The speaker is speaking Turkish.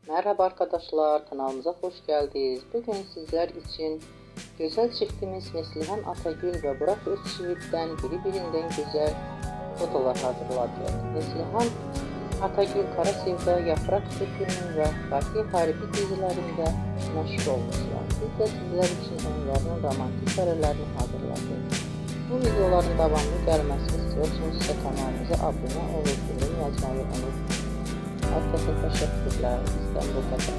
Merhaba arkadaşlar, kanalımıza hoş geldiniz. Bugün sizler için güzel çiftimiz Neslihan Atagül ve Burak Özçivit'ten birbirinden güzel fotolar hazırladı. Neslihan Atagül Kara Sevda, Yaprak Dökümü ve Fatih Harbi dizilerinde meşhur olmuşlar. Biz de sizler için onların romantik karelerini hazırladık. Bu videoların devamlı gelmesini istiyorsanız ise kanalımıza abone olup yorum yazmayı unutmayın. Herkese teşekkürler. Bizden bu kadar.